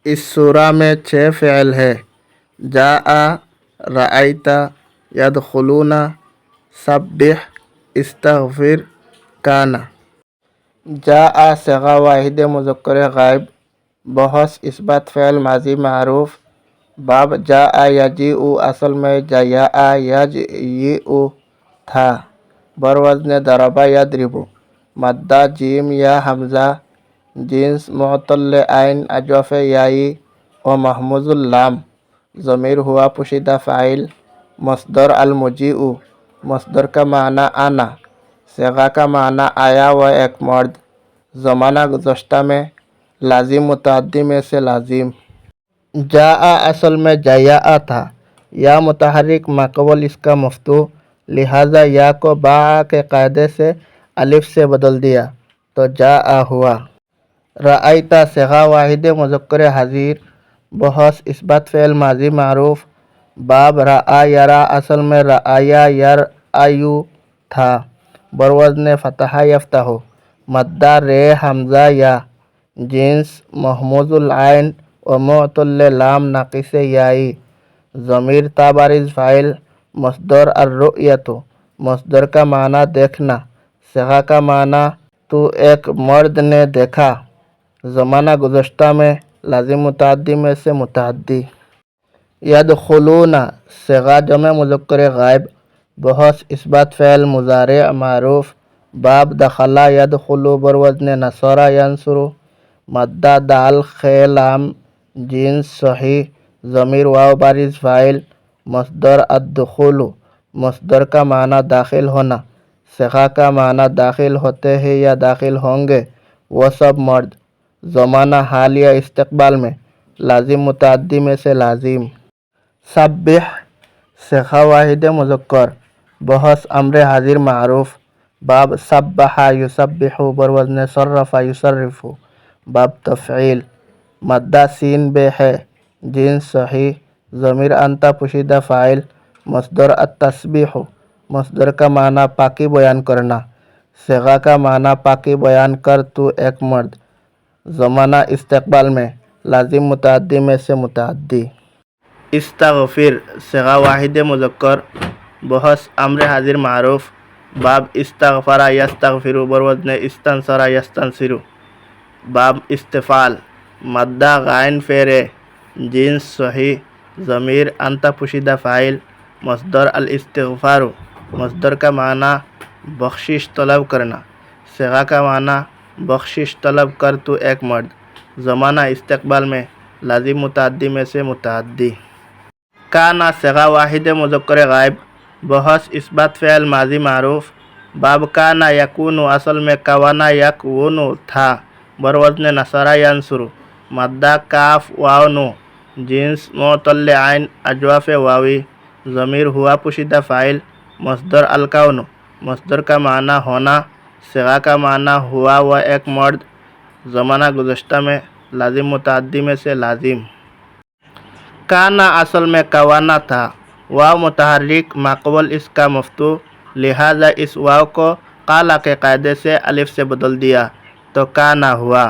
इस सूरा में 6 फ़िल है। जाआ, रअयता, यदखुलूना, सब्बिह, इस्तगफिर, काना। जाआ सिगा वाहिद मुज़क्कर गायब, बहस इस्बात फ़िल माजी मारूफ। बाब जाआ यजीउ असल में जया यजयिउ था, बरवज़्न दरबा यदरिबु। मद्दा जीम या हमज़ा, जिन्स मुअतल आइन अजवाफ़ याई व महमूजुल लाम। ज़मीर हुआ पुशीदा फ़ाइल। मस्दर अल मुजीउ, मस्दर का माना आना। सिगा का माना आया व एक मर्द। ज़माना गुज़श्ता में, लाजिम मुतअद्दी में से लाजिम। जाआ असल में जया था, या मुतहर्रिक माक़बल इसका मफ्तूह, लिहाजा या को बा के कायदे से अलिफ से बदल दिया तो जाआ हुआ। रअयता सिगा वाहिद मुज़क्कर हज़ीर, बहस इस्बात फ़िल माजी मारूफ। बाब रआ यरा असल में रआया यरअयु था, बरवज़्न फ़तहा यफ़्तहु। मद्दा रे हमज़ा या, जिन्स महमूजुल आइन व मुअतल लाम नाक़िस याई। ज़मीर ताबारिज़ फ़ाइल। मस्दर अर्रुयतु, मस्दर का माना देखना। सिगा का माना तो एक मर्द ने देखा। ज़माना गुज़श्ता में, लाज़िम मुतअद्दी में से मुतअद्दी। यदखुलूना सिगा जमे मुज़क्कर गायब, बहस इस्बात फ़िल मुज़ारे मारूफ। बाब दखला यदखुलु, बरवज़्न नसरा यंसुरु। मद्दा दाल खे लाम, जिन्स सही। ज़मीर वाव बारिज़ फ़ाइल। मस्दर अद्दुखुलु, मस्दर का माना दाखिल होना। सिगा का माना दाखिल होते हैं या दाखिल होंगे वो सब मर्द। ज़माना हाल या इस्तक़बाल में, लाजिम मुतअद्दी में से लाजिम। सब्बिह सिगा वाहिद मुज़क्कर, बहस अम्र हाजिर मारूफ। बाब सब्बहा युसब्बिहु, बरवज़्न सर्रफ़ा युसर्रिफ़ु। बाब तफ़ईल। मद्दा सीन बे है, जिन्स सही। ज़मीर अंता पुशीदा फ़ाइल। मस्दर अत्तस्बीहु, मस्दर का माना पाकी बयान करना। सिगा का माना पाकी बयान कर तू एक मर्द। ज़माना इस्तक़बाल में, लाजिम मुतअद्दी में से मुतअद्दी। इस्तगफिर सिगा वाहिद मुज़क्कर, बहस अम्र हाजिर मारूफ। बाब इस्तगफरा यस्तगफिरु, बरवज़्न इस्तनसरा यस्तनसिरु। बाब इस्तिफ़ाल। मद्दा गाइन फेरे, जिन्स सही। ज़मीर अंता पुशीदा फ़ाइल। मस्दर अल इस्तिग़फ़ारु, मस्दर का माना बख्शिश तलब करना। सिगा का माना बख्शिश तलब कर तू एक मर्द। ज़माना इस्तक़बाल में, लाजिम मुतअद्दी में से मुतअद्दी। काना सिगा वाहिद मुज़क्कर गायब, बहस इस्बात फ़िल माजी मारूफ। बाब काना यकूनु असल में कवाना यकवुनु था, बरवज़्न नसरा यंसुरु। मद्दा काफ वाव नु, जिन्स मुअतल आइन अजवाफ़ वावी। ज़मीर हुआ पुशीदा फ़ाइल। मस्दर अल कौनु, मस्दर का माना होना। सिगा का माना हुआ व एक मर्द। ज़माना गुज़श्ता में, लाजिम मुतअद्दी में से लाजिम। काना असल में कवाना था, वाव मुतहर्रिक माक़बल इसका मफ्तूह, लिहाजा इस वाव को काला के कायदे से अलिफ से बदल दिया तो काना हुआ।